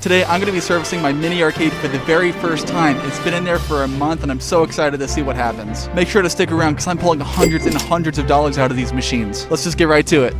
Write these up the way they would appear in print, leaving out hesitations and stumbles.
Today I'm going to be servicing my mini arcade for the very first time. It's been in there for a month and I'm so excited to see what happens. Make sure to stick around because I'm pulling hundreds and hundreds of dollars out of these machines. Let's just get right to it.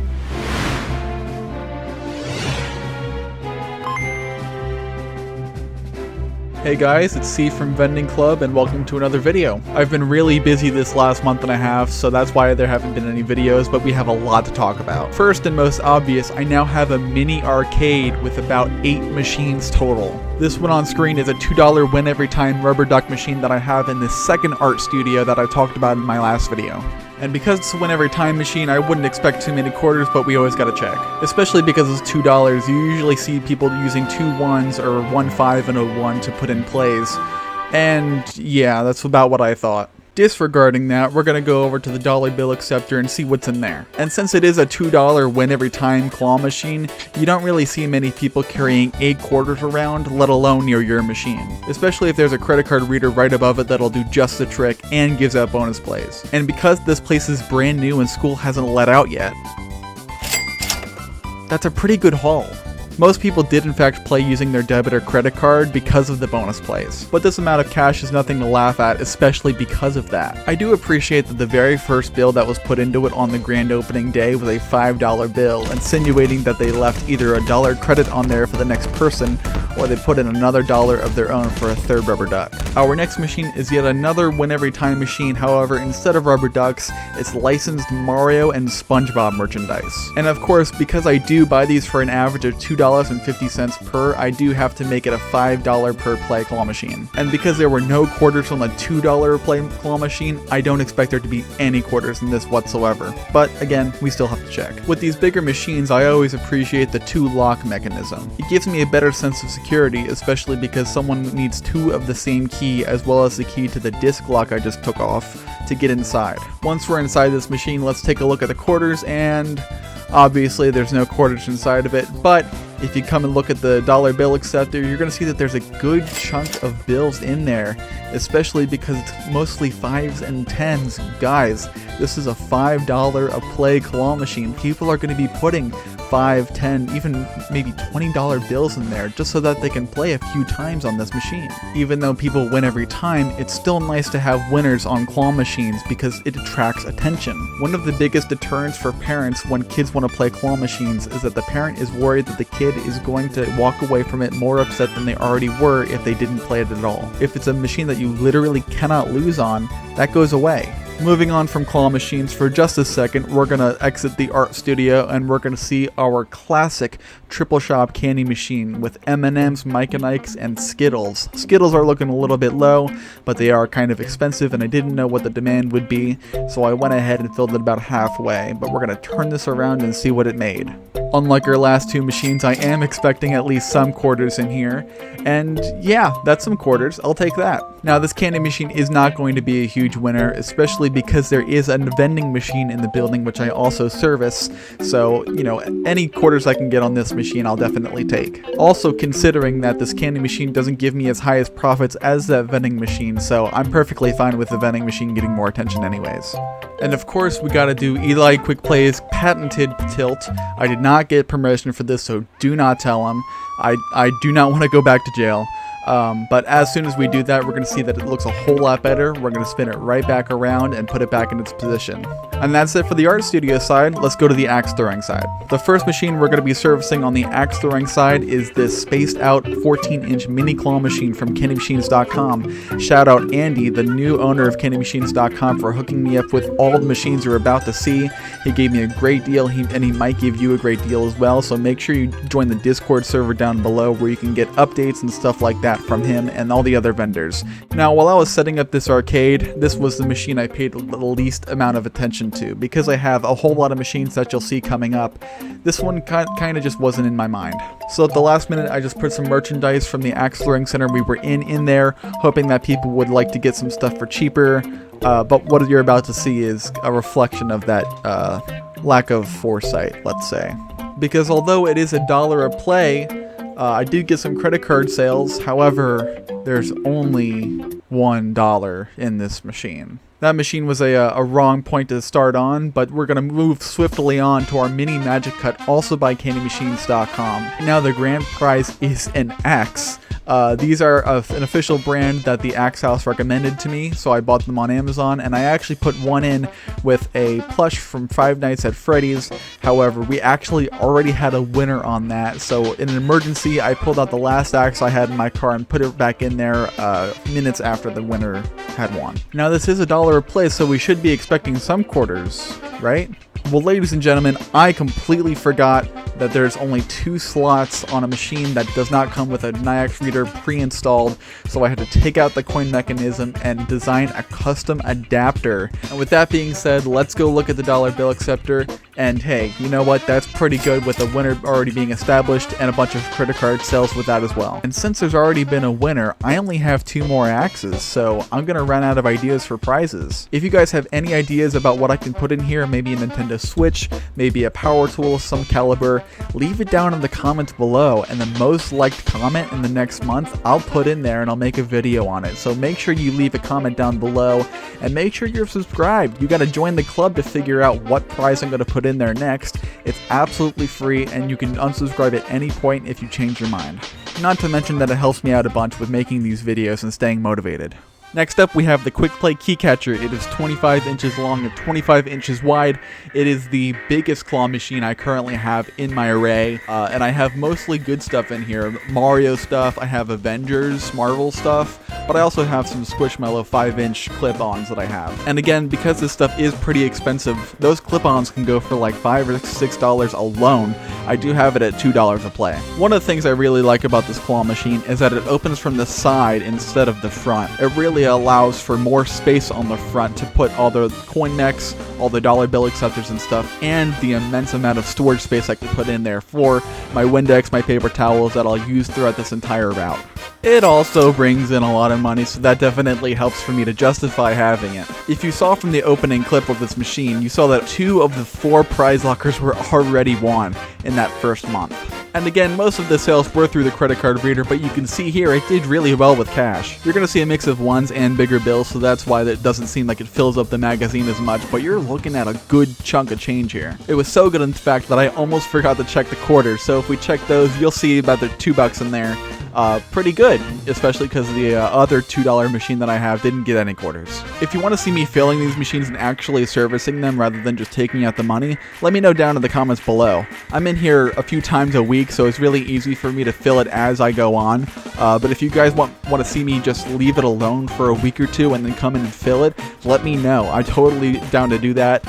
Hey guys, it's C from Vending Club and welcome to another video. I've been really busy this last month and a half, so that's why there haven't been any videos, but we have a lot to talk about. First and most obvious, I now have a mini arcade with about 8 machines total. This one on screen is a $2 win every time rubber duck machine that I have in the second art studio that I talked about in my last video. And because it's a win every time machine, I wouldn't expect too many quarters, but we always gotta check. Especially because it's $2, you usually see people using 2 1s or 1 5 and a 1 to put in plays. And yeah, that's about what I thought. Disregarding that, we're gonna go over to the dollar bill acceptor and see what's in there. And since it is a $2 win every time claw machine, you don't really see many people carrying 8 quarters around, let alone near your machine. Especially if there's a credit card reader right above it that'll do just the trick and gives out bonus plays. And because this place is brand new and school hasn't let out yet, that's a pretty good haul. Most people did in fact play using their debit or credit card because of the bonus plays. But this amount of cash is nothing to laugh at, especially because of that. I do appreciate that the very first bill that was put into it on the grand opening day was a $5 bill, insinuating that they left either a dollar credit on there for the next person, or they put in another dollar of their own for a third rubber duck. Our next machine is yet another win every time machine, however, instead of rubber ducks, it's licensed Mario and SpongeBob merchandise. And of course, because I do buy these for an average of $2.50 per, I do have to make it a $5 per play claw machine. And because there were no quarters on the $2 play claw machine, I don't expect there to be any quarters in this whatsoever. But again, we still have to check. With these bigger machines, I always appreciate the 2 lock mechanism. It gives me a better sense of security, especially because someone needs 2 of the same key as well as the key to the disc lock I just took off to get inside. Once we're inside this machine, let's take a look at the quarters, and obviously there's no quarters inside of it, but if you come and look at the dollar bill acceptor, you're going to see that there's a good chunk of bills in there, especially because it's mostly 5s and 10s. Guys, this is a $5 a play claw machine. People are going to be putting $5, $10, even maybe $20 bills in there just so that they can play a few times on this machine. Even though people win every time, it's still nice to have winners on claw machines because it attracts attention. One of the biggest deterrents for parents when kids want to play claw machines is that the parent is worried that the kid is going to walk away from it more upset than they already were if they didn't play it at all. If it's a machine that you literally cannot lose on, that goes away. Moving on from claw machines for just a second, we're going to exit the art studio and we're going to see our classic triple shop candy machine with M&M's, Mike and Ike's, and Skittles. Skittles are looking a little bit low, but they are kind of expensive and I didn't know what the demand would be, so I went ahead and filled it about halfway, but we're going to turn this around and see what it made. Unlike our last 2 machines, I am expecting at least some quarters in here, and yeah, that's some quarters, I'll take that. Now this candy machine is not going to be a huge winner, especially because there is a vending machine in the building which I also service, so you know, any quarters I can get on this machine I'll definitely take. Also considering that this candy machine doesn't give me as high as profits as that vending machine, so I'm perfectly fine with the vending machine getting more attention anyways. And of course we gotta do Eli Quick Play's patented tilt. I did not get permission for this, so do not tell him. I do not want to go back to jail. But as soon as we do that, we're going to see that it looks a whole lot better. We're going to spin it right back around and put it back in its position. And that's it for the art studio side. Let's go to the axe throwing side. The first machine we're going to be servicing on the axe throwing side is this spaced out 14-inch mini claw machine from CandyMachines.com. Shout out Andy, the new owner of CandyMachines.com, for hooking me up with all the machines you're about to see. He gave me a great deal, and he might give you a great deal as well, so make sure you join the Discord server down below where you can get updates and stuff like that from him and all the other vendors. Now, while I was setting up this arcade, this was the machine I paid the least amount of attention to, because I have a whole lot of machines that you'll see coming up. This one kind of just wasn't in my mind. So at the last minute, I just put some merchandise from the axe throwing center we were in there, hoping that people would like to get some stuff for cheaper. But what you're about to see is a reflection of that lack of foresight, let's say. Because although it is $1 a play, I did get some credit card sales. However, there's only $1 in this machine. That machine was a wrong point to start on, but we're going to move swiftly on to our mini magic cut, also by CandyMachines.com. Now the grand prize is an axe. These are an official brand that the Axe House recommended to me, so I bought them on Amazon, and I actually put one in with a plush from Five Nights at Freddy's. However, we actually already had a winner on that, so in an emergency, I pulled out the last axe I had in my car and put it back in there minutes after the winner had won. Now, this is $1 a play, so we should be expecting some quarters, right? Well, ladies and gentlemen, I completely forgot that there's only 2 slots on a machine that does not come with a NIAX reader pre-installed, so I had to take out the coin mechanism and design a custom adapter. And with that being said, let's go look at the dollar bill acceptor, and hey, you know what, that's pretty good with a winner already being established and a bunch of credit card sales with that as well. And since there's already been a winner, I only have 2 more axes, so I'm gonna run out of ideas for prizes. If you guys have any ideas about what I can put in here, maybe a Nintendo Switch, maybe a power tool of some caliber, leave it down in the comments below, and the most liked comment in the next month I'll put in there and I'll make a video on it. So make sure you leave a comment down below and make sure you're subscribed. You gotta join the club to figure out what prize I'm gonna put in there next. It's absolutely free and you can unsubscribe at any point if you change your mind. Not to mention that it helps me out a bunch with making these videos and staying motivated. Next up, we have the Quick Play Key Catcher. It is 25 inches long and 25 inches wide. It is the biggest claw machine I currently have in my array, and I have mostly good stuff in here. Mario stuff, I have Avengers, Marvel stuff, but I also have some Squishmallow 5-inch clip-ons that I have. And again, because this stuff is pretty expensive, those clip-ons can go for like $5 or $6 alone. I do have it at $2 a play. One of the things I really like about this claw machine is that it opens from the side instead of the front. It really allows for more space on the front to put all the coin necks, all the dollar bill acceptors and stuff, and the immense amount of storage space I can put in there for my Windex, my paper towels that I'll use throughout this entire route. It also brings in a lot of money, so that definitely helps for me to justify having it. If you saw from the opening clip of this machine, you saw that 2 of the 4 prize lockers were already won in that first month. And again, most of the sales were through the credit card reader, but you can see here it did really well with cash. You're going to see a mix of ones and bigger bills, so that's why it doesn't seem like it fills up the magazine as much, but you're looking at a good chunk of change here. It was so good in fact that I almost forgot to check the quarters, so if we check those, you'll see about the $2 in there. Pretty good, especially because the other $2 machine that I have didn't get any quarters. If you want to see me filling these machines and actually servicing them rather than just taking out the money, let me know down in the comments below. I'm in here a few times a week, so it's really easy for me to fill it as I go on. But if you guys want to see me just leave it alone for a week or two and then come in and fill it, let me know. I'm totally down to do that.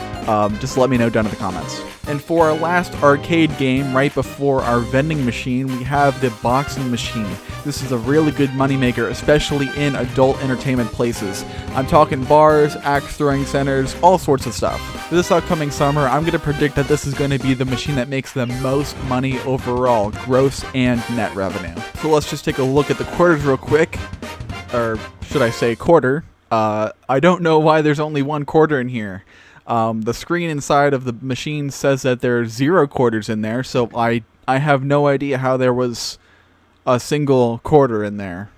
Just let me know down in the comments. And for our last arcade game, right before our vending machine, we have the boxing machine. This is a really good moneymaker, especially in adult entertainment places. I'm talking bars, axe throwing centers, all sorts of stuff. This upcoming summer, I'm going to predict that this is going to be the machine that makes the most money overall, gross and net revenue. So let's just take a look at the quarters real quick. Or should I say quarter? I don't know why there's only 1 quarter in here. The screen inside of the machine says that there's 0 quarters in there, so I have no idea how there was a single quarter in there.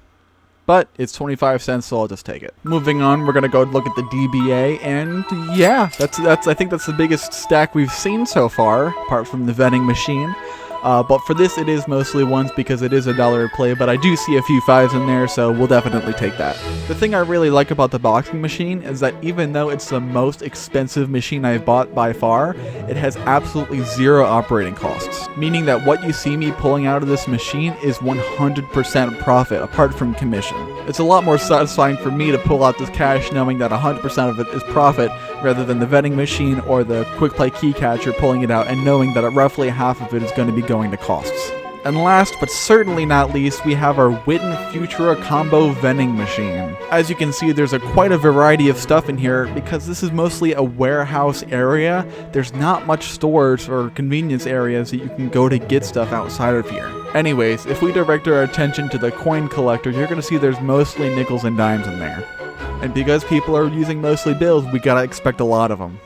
But it's 25 cents, so I'll just take it. Moving on, we're gonna go look at the DBA, and yeah, I think that's the biggest stack we've seen so far, apart from the vending machine. But for this, it is mostly ones because it is $1 a play, but I do see a few 5s in there, so we'll definitely take that. The thing I really like about the boxing machine is that even though it's the most expensive machine I've bought by far, it has absolutely 0 operating costs, meaning that what you see me pulling out of this machine is 100% profit, apart from commission. It's a lot more satisfying for me to pull out this cash knowing that 100% of it is profit, rather than the vending machine or the Quick Play Key Catcher pulling it out and knowing that roughly half of it is going to be going to costs. And last, but certainly not least, we have our Witten Futura Combo Vending Machine. As you can see, there's quite a variety of stuff in here because this is mostly a warehouse area. There's not much stores or convenience areas that you can go to get stuff outside of here. Anyways, if we direct our attention to the coin collector, you're going to see there's mostly nickels and dimes in there. And because people are using mostly bills, we gotta expect a lot of them.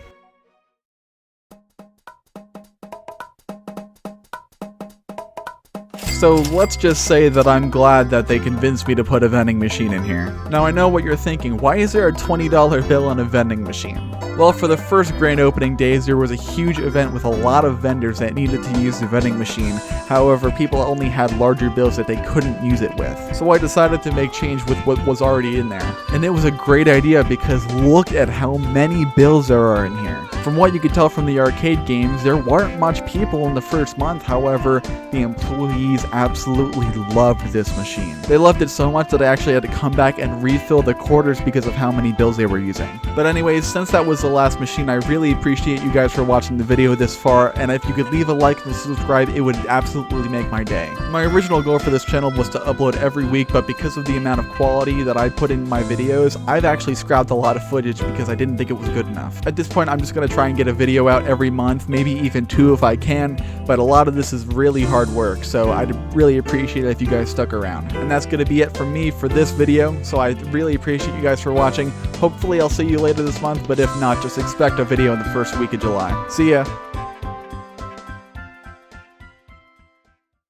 So let's just say that I'm glad that they convinced me to put a vending machine in here. Now I know what you're thinking, why is there a $20 bill on a vending machine? Well, for the first grand opening days, there was a huge event with a lot of vendors that needed to use the vending machine. However, people only had larger bills that they couldn't use it with. So I decided to make change with what was already in there. And it was a great idea because look at how many bills there are in here. From what you could tell from the arcade games, there weren't much people in the first month. However, the employees absolutely loved this machine. They loved it so much that I actually had to come back and refill the quarters because of how many bills they were using. But anyways, since that was the last machine, I really appreciate you guys for watching the video this far, and if you could leave a like and subscribe, it would absolutely make my day. My original goal for this channel was to upload every week, but because of the amount of quality that I put in my videos, I've actually scrapped a lot of footage because I didn't think it was good enough. At this point, I'm just going to try and get a video out every month, maybe even 2 if I can, but a lot of this is really hard work, so I'd really appreciate it if you guys stuck around. And that's going to be it from me for this video, so I really appreciate you guys for watching. Hopefully I'll see you later this month, but if not, just expect a video in the first week of July. See ya!